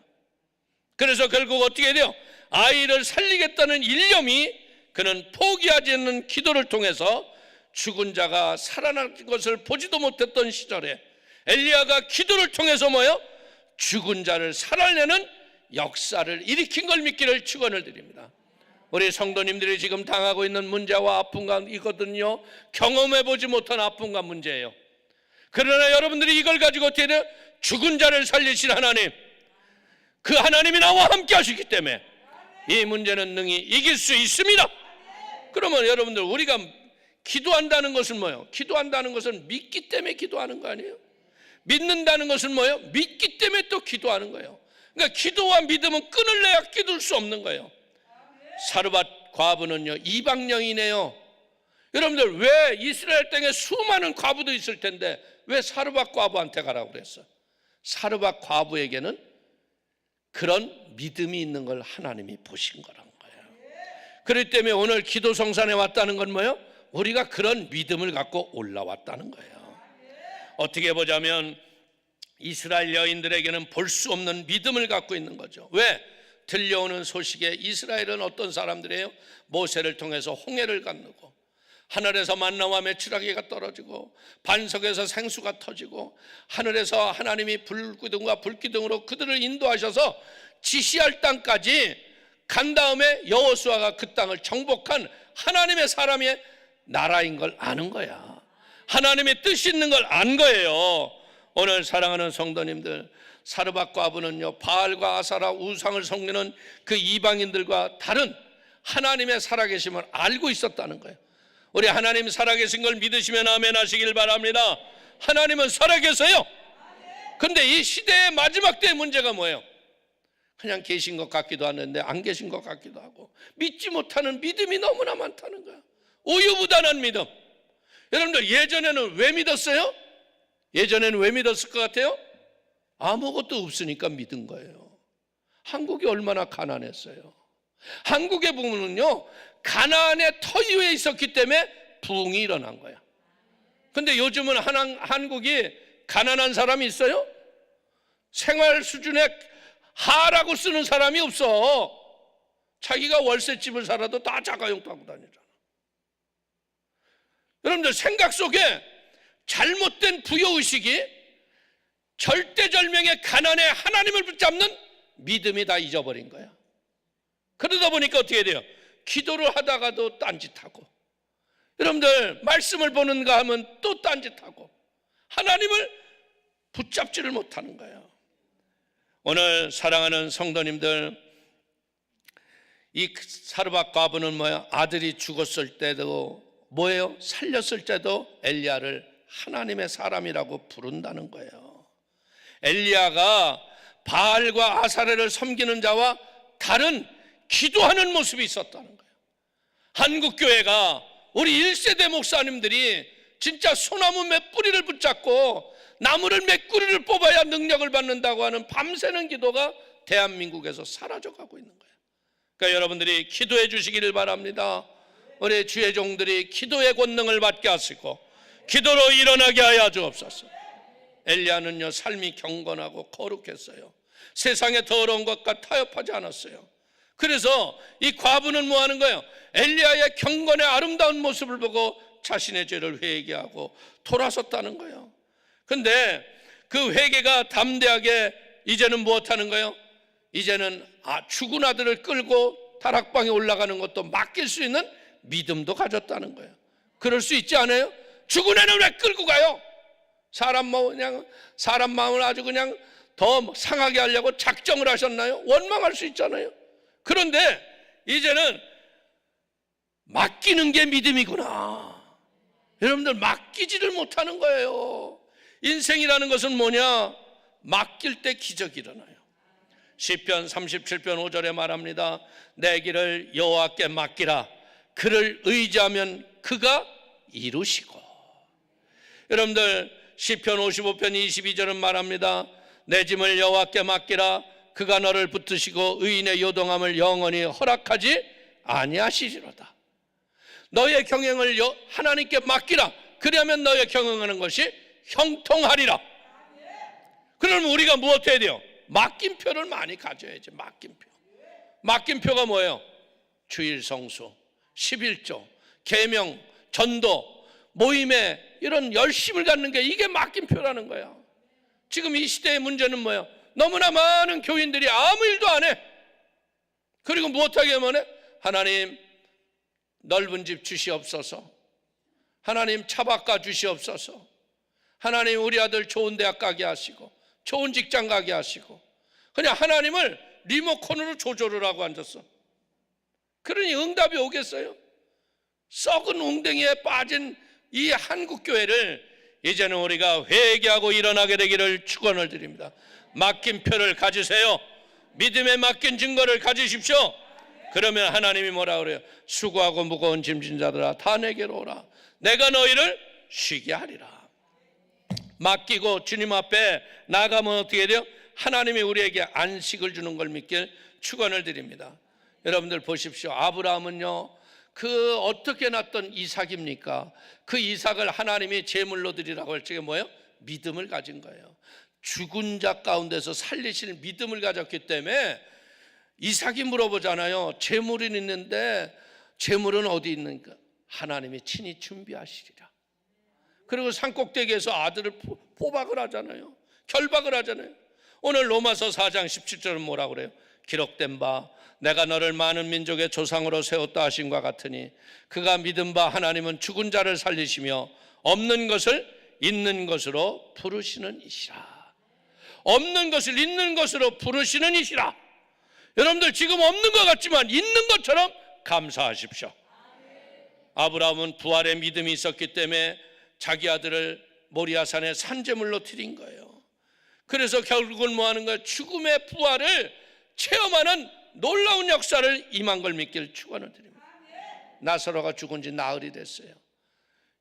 S2: 그래서 결국 어떻게 돼요? 아이를 살리겠다는 일념이 그는 포기하지 않는 기도를 통해서 죽은 자가 살아난 것을 보지도 못했던 시절에 엘리야가 기도를 통해서 뭐예요? 죽은 자를 살아내는 역사를 일으킨 걸 믿기를 축원을 드립니다. 우리 성도님들이 지금 당하고 있는 문제와 아픔과 이거든요, 경험해보지 못한 아픔과 문제예요. 그러나 여러분들이 이걸 가지고 어떻게 돼요? 죽은 자를 살리신 하나님, 그 하나님이 나와 함께 하시기 때문에 이 문제는 능히 이길 수 있습니다. 그러면 여러분들, 우리가 기도한다는 것은 뭐예요? 기도한다는 것은 믿기 때문에 기도하는 거 아니에요? 믿는다는 것은 뭐예요? 믿기 때문에 또 기도하는 거예요. 그러니까 기도와 믿음은 끈을 내야 끼둘 수 없는 거예요. 사르밧 과부는요, 이방령이네요. 여러분들, 왜 이스라엘 땅에 수많은 과부도 있을 텐데 왜 사르밧 과부한테 가라고 그랬어? 사르밧 과부에게는 그런 믿음이 있는 걸 하나님이 보신 거란 거예요. 그렇기 때문에 오늘 기도 성산에 왔다는 건 뭐예요? 우리가 그런 믿음을 갖고 올라왔다는 거예요. 어떻게 보자면 이스라엘 여인들에게는 볼 수 없는 믿음을 갖고 있는 거죠. 왜? 들려오는 소식에 이스라엘은 어떤 사람들이에요? 모세를 통해서 홍해를 건너고 하늘에서 만나와 메추라기가 떨어지고 반석에서 생수가 터지고 하늘에서 하나님이 불기둥과 불기둥으로 그들을 인도하셔서 지시할 땅까지 간 다음에 여호수아가 그 땅을 정복한 하나님의 사람의 나라인 걸 아는 거야. 하나님의 뜻이 있는 걸 안 거예요. 오늘 사랑하는 성도님들, 사르밧 과부는요, 바알과 아사라 우상을 섬기는 그 이방인들과 다른 하나님의 살아계심을 알고 있었다는 거예요. 우리 하나님 살아계신 걸 믿으시면 아멘 하시길 바랍니다. 하나님은 살아계세요. 근데 이 시대의 마지막 때의 문제가 뭐예요? 그냥 계신 것 같기도 하는데 안 계신 것 같기도 하고 믿지 못하는 믿음이 너무나 많다는 거야. 우유부단한 믿음. 여러분들 예전에는 왜 믿었어요? 예전에는 왜 믿었을 것 같아요? 아무것도 없으니까 믿은 거예요. 한국이 얼마나 가난했어요. 한국의 부흥은요, 가난의 터 위에 있었기 때문에 부흥이 일어난 거야. 근데 요즘은 한국이 가난한 사람이 있어요? 생활 수준에 하라고 쓰는 사람이 없어. 자기가 월세집을 살아도 다 자가용 타고 다니잖아. 여러분들 생각 속에 잘못된 부여의식이 절대절명의 가난에 하나님을 붙잡는 믿음이 다 잊어버린 거야. 그러다 보니까 어떻게 돼요? 기도를 하다가도 딴짓하고, 여러분들 말씀을 보는가 하면 또 딴짓하고, 하나님을 붙잡지를 못하는 거예요. 오늘 사랑하는 성도님들, 이 사르밧 과부는 뭐야? 아들이 죽었을 때도 뭐예요? 살렸을 때도 엘리야를 하나님의 사람이라고 부른다는 거예요. 엘리야가 바알과 아사레를 섬기는 자와 다른 기도하는 모습이 있었다는 거예요. 한국교회가 우리 1세대 목사님들이 진짜 소나무 몇 뿌리를 붙잡고 나무를 몇 뿌리를 뽑아야 능력을 받는다고 하는 밤새는 기도가 대한민국에서 사라져가고 있는 거예요. 그러니까 여러분들이 기도해 주시기를 바랍니다. 우리 주의 종들이 기도의 권능을 받게 하시고 기도로 일어나게 하여 주옵소서. 엘리야는요, 삶이 경건하고 거룩했어요. 세상의 더러운 것과 타협하지 않았어요. 그래서 이 과부는 뭐 하는 거예요? 엘리야의 경건의 아름다운 모습을 보고 자신의 죄를 회개하고 돌아섰다는 거예요. 근데 그 회개가 담대하게 이제는 무엇하는 거예요? 이제는 죽은 아들을 끌고 다락방에 올라가는 것도 맡길 수 있는 믿음도 가졌다는 거예요. 그럴 수 있지 않아요? 죽은 애는 왜 끌고 가요? 사람 마음을 아주 그냥 더 상하게 하려고 작정을 하셨나요? 원망할 수 있잖아요. 그런데 이제는 맡기는 게 믿음이구나. 여러분들 맡기지를 못하는 거예요. 인생이라는 것은 뭐냐? 맡길 때 기적이 일어나요. 시편 37편 5절에 말합니다. 내 길을 여호와께 맡기라. 그를 의지하면 그가 이루시고. 여러분들 시편 55편 22절은 말합니다. 내 짐을 여호와께 맡기라. 그가 너를 붙드시고 의인의 요동함을 영원히 허락하지 아니하시리로다. 너의 경영을 하나님께 맡기라. 그러면 너의 경영하는 것이 형통하리라. 그러면 우리가 무엇 해야 돼요? 맡김표를 많이 가져야지. 맡김표가 뭐예요? 주일 성수, 11조, 계명, 전도, 모임에 이런 열심을 갖는 게 이게 맡김표라는 거야. 지금 이 시대의 문제는 뭐예요? 너무나 많은 교인들이 아무 일도 안 해. 그리고 무엇하게 하면 하나님 넓은 집 주시옵소서. 하나님 차 바꿔 주시옵소서. 하나님 우리 아들 좋은 대학 가게 하시고 좋은 직장 가게 하시고, 그냥 하나님을 리모컨으로 조절을 하고 앉았어. 그러니 응답이 오겠어요? 썩은 웅덩이에 빠진 이 한국교회를 이제는 우리가 회개하고 일어나게 되기를 축원을 드립니다. 맡김표를 가지세요. 믿음에 맡긴 증거를 가지십시오. 그러면 하나님이 뭐라 그래요? 수고하고 무거운 짐진 자들아 다 내게로 오라. 내가 너희를 쉬게 하리라. 맡기고 주님 앞에 나가면 어떻게 돼요? 하나님이 우리에게 안식을 주는 걸 믿길 축원을 드립니다. 여러분들 보십시오. 아브라함은요, 그 어떻게 낳던 이삭입니까? 그 이삭을 하나님이 제물로 드리라고 할 적에 뭐예요? 믿음을 가진 거예요. 죽은 자 가운데서 살리실 믿음을 가졌기 때문에 이삭이 물어보잖아요. 제물은 있는데 제물은 어디 있는가? 하나님이 친히 준비하시리라. 그리고 산꼭대기에서 아들을 포박을 하잖아요. 결박을 하잖아요. 오늘 로마서 4장 17절은 뭐라고 그래요? 기록된 바 내가 너를 많은 민족의 조상으로 세웠다 하신과 같으니 그가 믿은 바 하나님은 죽은 자를 살리시며 없는 것을 있는 것으로 부르시는 이시라. 없는 것을 있는 것으로 부르시는 이시라. 여러분들 지금 없는 것 같지만 있는 것처럼 감사하십시오. 아브라함은 부활의 믿음이 있었기 때문에 자기 아들을 모리아산에 산제물로 드린 거예요. 그래서 결국은 뭐 하는 거예요? 죽음의 부활을 체험하는 놀라운 역사를 임한 걸 믿기를 축원을 드립니다. 나사로가 죽은 지 나흘이 됐어요.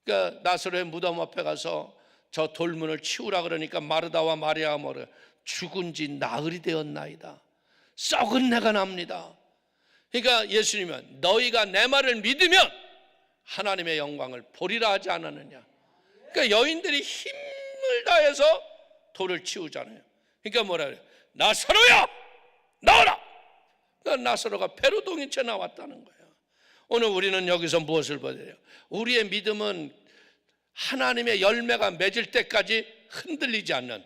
S2: 그러니까 나사로의 무덤 앞에 가서 저 돌문을 치우라 그러니까 마르다와 마리아가 뭐래? 죽은 지 나흘이 되었나이다. 썩은 내가 납니다. 그러니까 예수님은 너희가 내 말을 믿으면 하나님의 영광을 보리라 하지 않았느냐. 그러니까 여인들이 힘을 다해서 돌을 치우잖아요. 그러니까 뭐라 그래요? 나사로야 나와라. 그러니까 나사로가 배로동인 채 나왔다는 거예요. 오늘 우리는 여기서 무엇을 보여요? 우리의 믿음은 하나님의 열매가 맺을 때까지 흔들리지 않는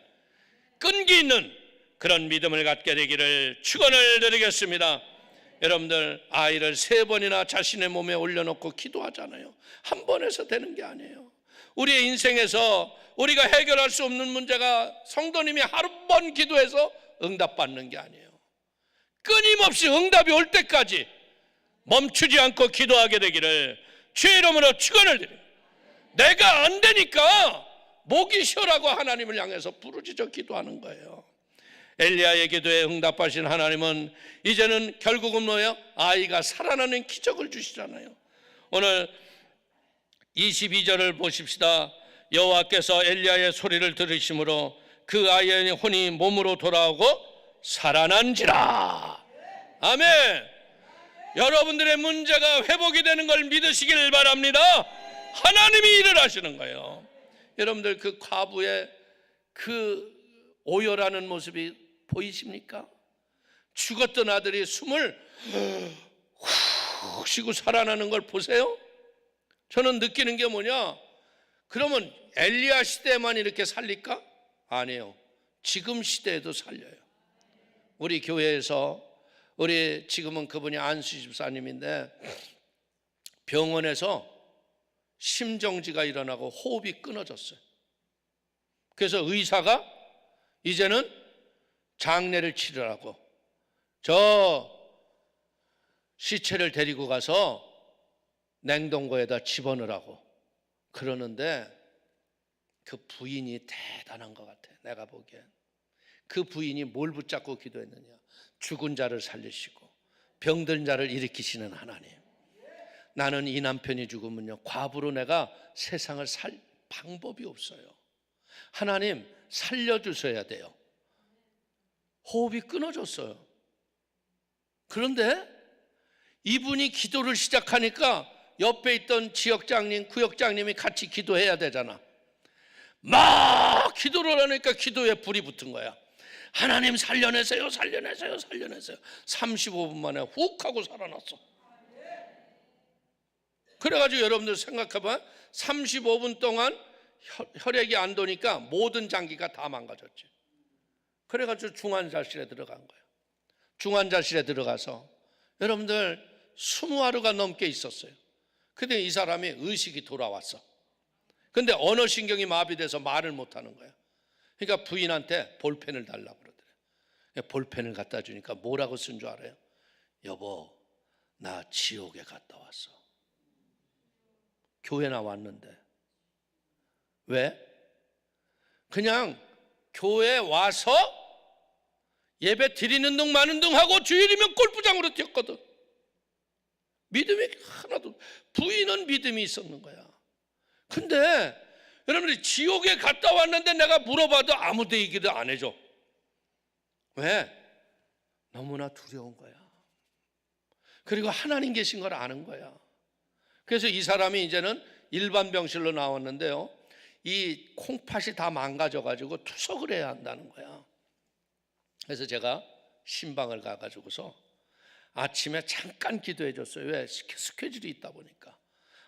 S2: 끈기 있는 그런 믿음을 갖게 되기를 축원을 드리겠습니다. 여러분들 아이를 3번이나 자신의 몸에 올려놓고 기도하잖아요. 한 번에서 되는 게 아니에요. 우리의 인생에서 우리가 해결할 수 없는 문제가 성도님이 하루 번 기도해서 응답받는 게 아니에요. 끊임없이 응답이 올 때까지 멈추지 않고 기도하게 되기를 주의 이름으로 축원을 드립니다. 내가 안 되니까 목이 쉬어라고 하나님을 향해서 부르짖어 기도하는 거예요. 엘리야의 기도에 응답하신 하나님은 이제는 결국은 뭐예요? 아이가 살아나는 기적을 주시잖아요. 오늘 22절을 보십시다. 여호와께서 엘리야의 소리를 들으심으로 그 아이의 혼이 몸으로 돌아오고 살아난지라. 아멘. 여러분들의 문제가 회복이 되는 걸 믿으시길 바랍니다. 하나님이 일을 하시는 거예요. 여러분들 그 과부의 그 오열하는 모습이 보이십니까? 죽었던 아들이 숨을 훅 쉬고 살아나는 걸 보세요. 저는 느끼는 게 뭐냐? 그러면 엘리야 시대에만 이렇게 살릴까? 아니에요. 지금 시대에도 살려요. 우리 교회에서 우리 지금은 그분이 안수 집사님인데 병원에서 심정지가 일어나고 호흡이 끊어졌어요. 그래서 의사가 이제는 장례를 치르라고 저 시체를 데리고 가서 냉동고에다 집어넣으라고 그러는데 그 부인이 대단한 것 같아. 내가 보기엔 그 부인이 뭘 붙잡고 기도했느냐? 죽은 자를 살리시고 병든 자를 일으키시는 하나님. 나는 이 남편이 죽으면요 과부로 내가 세상을 살 방법이 없어요. 하나님 살려주셔야 돼요. 호흡이 끊어졌어요. 그런데 이분이 기도를 시작하니까 옆에 있던 지역장님, 구역장님이 같이 기도해야 되잖아. 막 기도를 하니까 기도에 불이 붙은 거야. 하나님 살려내세요, 살려내세요, 살려내세요. 35분 만에 훅 하고 살아났어. 그래가지고 여러분들 생각해봐. 35분 동안 혈액이 안 도니까 모든 장기가 다 망가졌지. 그래가지고 중환자실에 들어간 거예요. 중환자실에 들어가서 여러분들 20하루가 넘게 있었어요. 근데 이 사람이 의식이 돌아왔어. 근데 언어신경이 마비돼서 말을 못하는 거야. 그러니까 부인한테 볼펜을 달라고 그러더래요. 볼펜을 갖다 주니까 뭐라고 쓴 줄 알아요? 여보, 나 지옥에 갔다 왔어. 교회 나왔는데. 왜? 그냥 교회 와서 예배 드리는 둥 마는 둥 하고 주일이면 골프장으로 뛰었거든. 믿음이 하나도, 부인은 믿음이 있었는 거야. 근데 여러분들이 지옥에 갔다 왔는데 내가 물어봐도 아무도 얘기를 안 해줘. 왜? 너무나 두려운 거야. 그리고 하나님 계신 걸 아는 거야. 그래서 이 사람이 이제는 일반 병실로 나왔는데요, 이 콩팥이 다 망가져가지고 투석을 해야 한다는 거야. 그래서 제가 신방을 가가지고서 아침에 잠깐 기도해 줬어요. 왜? 스케줄이 있다 보니까.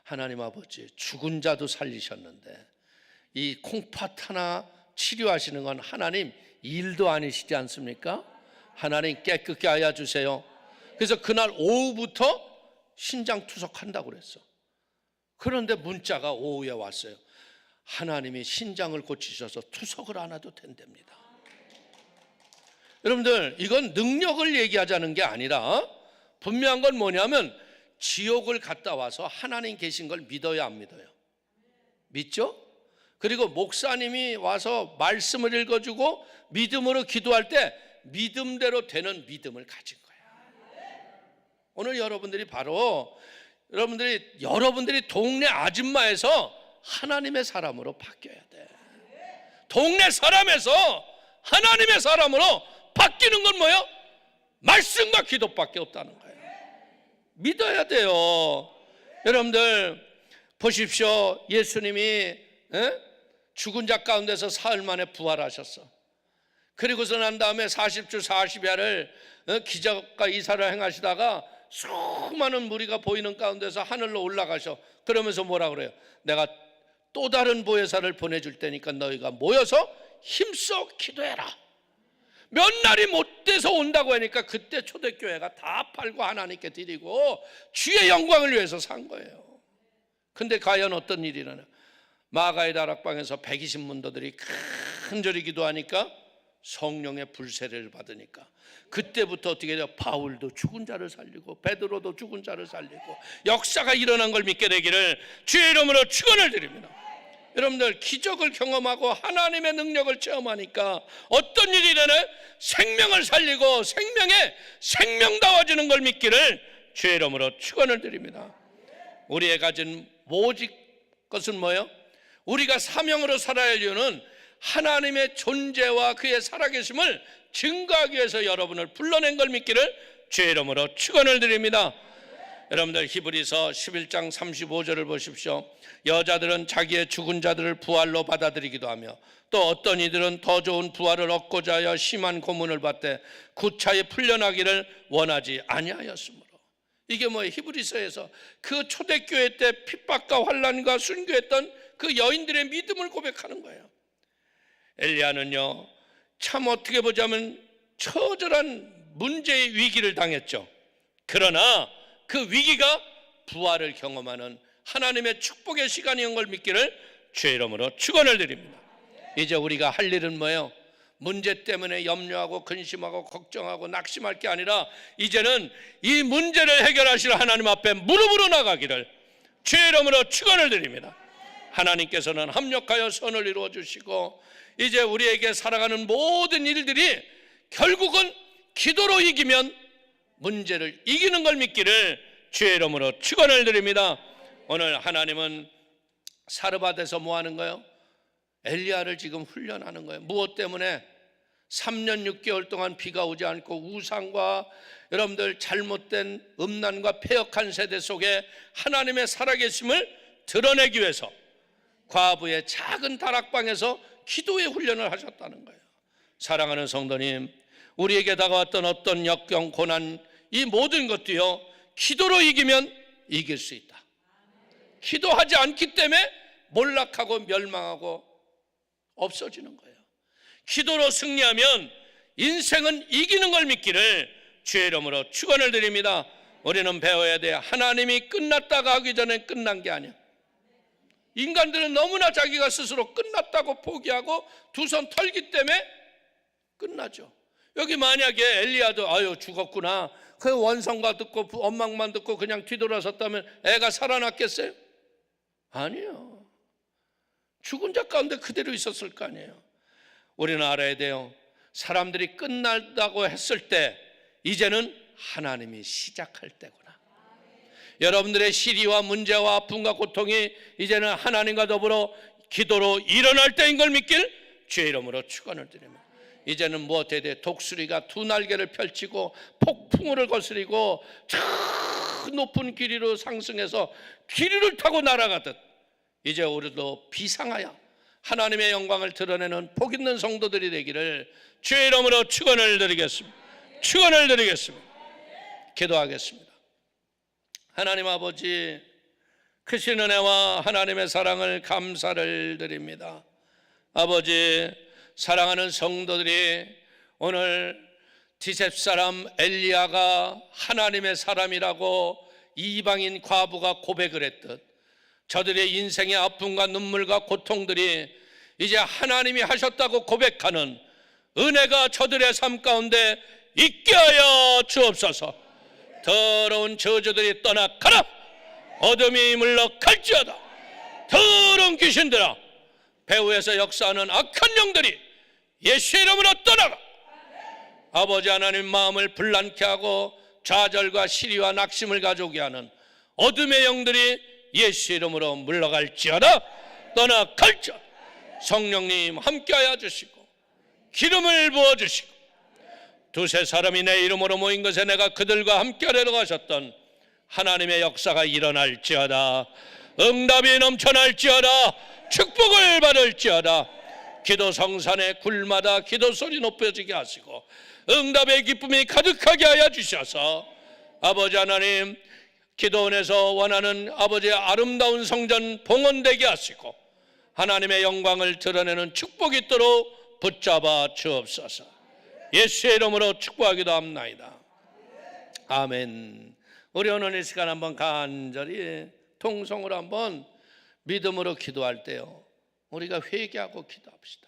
S2: 하나님 아버지, 죽은 자도 살리셨는데 이 콩팥 하나 치료하시는 건 하나님 일도 아니시지 않습니까? 하나님 깨끗게 하여 주세요. 그래서 그날 오후부터 신장 투석한다고 그랬어. 그런데 문자가 오후에 왔어요. 하나님이 신장을 고치셔서 투석을 안 해도 된답니다. 여러분들, 이건 능력을 얘기하자는 게 아니라 분명한 건 뭐냐면 지옥을 갔다 와서 하나님 계신 걸 믿어야 안 믿어요? 믿죠? 그리고 목사님이 와서 말씀을 읽어주고 믿음으로 기도할 때 믿음대로 되는 믿음을 가진 거예요. 오늘 여러분들이 바로 여러분들이 동네 아줌마에서 하나님의 사람으로 바뀌어야 돼. 동네 사람에서 하나님의 사람으로 바뀌는 건 뭐예요? 말씀과 기도밖에 없다는 거예요. 믿어야 돼요. 여러분들 보십시오. 예수님이 죽은 자 가운데서 사흘 만에 부활하셨어. 그리고서 난 다음에 40주 40야를 기적과 이사를 행하시다가 수많은 무리가 보이는 가운데서 하늘로 올라가셔. 그러면서 뭐라 그래요? 내가 또 다른 보혜사를 보내줄 테니까 너희가 모여서 힘써 기도해라. 몇 날이 못 돼서 온다고 하니까 그때 초대교회가 다 팔고 하나님께 드리고 주의 영광을 위해서 산 거예요. 근데 과연 어떤 일이 일어나? 마가의 다락방에서 120문도들이 간절히 기도하니까 성령의 불세례를 받으니까 그때부터 어떻게 돼요? 바울도 죽은 자를 살리고 베드로도 죽은 자를 살리고 역사가 일어난 걸 믿게 되기를 주의 이름으로 축원을 드립니다. 여러분들 기적을 경험하고 하나님의 능력을 체험하니까 어떤 일이 일어나요? 생명을 살리고 생명에 생명다워지는 걸 믿기를 주의 이름으로 축원을 드립니다. 우리의 가진 모든 것은 뭐예요? 우리가 사명으로 살아야 할 이유는 하나님의 존재와 그의 살아계심을 증거하기 위해서 여러분을 불러낸 걸 믿기를 주의 이름으로 축원을 드립니다. 여러분들 히브리서 11장 35절을 보십시오. 여자들은 자기의 죽은 자들을 부활로 받아들이기도 하며 또 어떤 이들은 더 좋은 부활을 얻고자 하여 심한 고문을 받되 구차히 풀려나기를 원하지 아니하였으므로. 이게 뭐예요? 히브리서에서 그 초대교회 때 핍박과 환난과 순교했던 그 여인들의 믿음을 고백하는 거예요. 엘리야는요 참 어떻게 보자면 처절한 문제의 위기를 당했죠. 그러나 그 위기가 부활을 경험하는 하나님의 축복의 시간인 걸 믿기를 주의 이름으로 축원을 드립니다. 이제 우리가 할 일은 뭐예요? 문제 때문에 염려하고 근심하고 걱정하고 낙심할 게 아니라 이제는 이 문제를 해결하실 하나님 앞에 무릎으로 나가기를 주의 이름으로 축원을 드립니다. 하나님께서는 합력하여 선을 이루어 주시고 이제 우리에게 살아가는 모든 일들이 결국은 기도로 이기면 문제를 이기는 걸 믿기를 주의 이름으로 축원을 드립니다. 오늘 하나님은 사르밧에서 뭐 하는 거예요? 엘리야를 지금 훈련하는 거예요. 무엇 때문에? 3년 6개월 동안 비가 오지 않고 우상과 여러분들 잘못된 음란과 패역한 세대 속에 하나님의 살아계심을 드러내기 위해서 과부의 작은 다락방에서 기도의 훈련을 하셨다는 거예요. 사랑하는 성도님, 우리에게 다가왔던 어떤 역경, 고난, 이 모든 것도요 기도로 이기면 이길 수 있다. 기도하지 않기 때문에 몰락하고 멸망하고 없어지는 거예요. 기도로 승리하면 인생은 이기는 걸 믿기를 주의 이름으로 축원을 드립니다. 우리는 배워야 돼요. 하나님이 끝났다가 하기 전에 끝난 게 아니야. 인간들은 너무나 자기가 스스로 끝났다고 포기하고 두 손 털기 때문에 끝나죠. 여기 만약에 엘리야도 아유 죽었구나 그 원성과 듣고 원망만 듣고 그냥 뒤돌아섰다면 애가 살아났겠어요? 아니요. 죽은 자 가운데 그대로 있었을 거 아니에요. 우리는 알아야 돼요. 사람들이 끝났다고 했을 때 이제는 하나님이 시작할 때구나. 여러분들의 시리와 문제와 아픔과 고통이 이제는 하나님과 더불어 기도로 일어날 때인 걸 믿길 주의 이름으로 축원을 드립니다. 이제는 무엇에 대해 독수리가 두 날개를 펼치고 폭풍우를 거스리고 저 높은 길이로 상승해서 길이를 타고 날아가듯 이제 우리도 비상하여 하나님의 영광을 드러내는 복 있는 성도들이 되기를 주의 이름으로 축원을 드리겠습니다. 축원을 드리겠습니다. 기도하겠습니다. 하나님 아버지, 크신 은혜와 하나님의 사랑을 감사를 드립니다. 아버지, 사랑하는 성도들이 오늘 디셉 사람 엘리야가 하나님의 사람이라고 이방인 과부가 고백을 했듯 저들의 인생의 아픔과 눈물과 고통들이 이제 하나님이 하셨다고 고백하는 은혜가 저들의 삶 가운데 있게 하여 주옵소서. 더러운 저주들이 떠나가라. 어둠이 물러갈지어다. 더러운 귀신들아, 배후에서 역사하는 악한 영들이 예수의 이름으로 떠나가. 아버지 하나님 마음을 불난케 하고 좌절과 시리와 낙심을 가져오게 하는 어둠의 영들이 예수 이름으로 물러갈지어다. 떠나갈지어다. 성령님 함께하여 주시고 기름을 부어주시고 두세 사람이 내 이름으로 모인 것에 내가 그들과 함께하려고 하셨던 하나님의 역사가 일어날지어다. 응답이 넘쳐날지어다. 축복을 받을지어다. 기도 성산의 굴마다 기도 소리 높여지게 하시고 응답의 기쁨이 가득하게 하여 주셔서 아버지 하나님, 기도원에서 원하는 아버지의 아름다운 성전 봉헌되게 하시고 하나님의 영광을 드러내는 축복이 있도록 붙잡아 주옵소서. 예수의 이름으로 축복하기도 합나이다. 아멘. 우리 오늘 이 시간 한번 간절히 통성으로 한번 믿음으로 기도할 때요, 우리가 회개하고 기도합시다.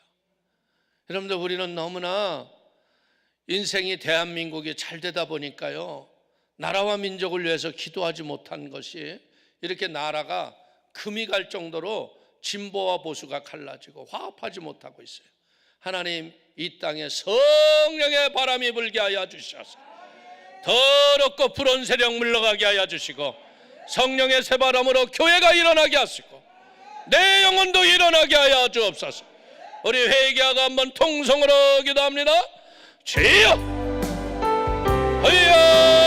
S2: 여러분들, 우리는 너무나 인생이 대한민국이 잘 되다 보니까요, 나라와 민족을 위해서 기도하지 못한 것이 이렇게 나라가 금이 갈 정도로 진보와 보수가 갈라지고 화합하지 못하고 있어요. 하나님, 이 땅에 성령의 바람이 불게 하여 주셔서 더럽고 불온 세력 물러가게 하여 주시고 성령의 새바람으로 교회가 일어나게 하시고 내 영혼도 일어나게 하여 주옵소서. 우리 회개하고 한번 통성으로 기도합니다. 주여, 주여.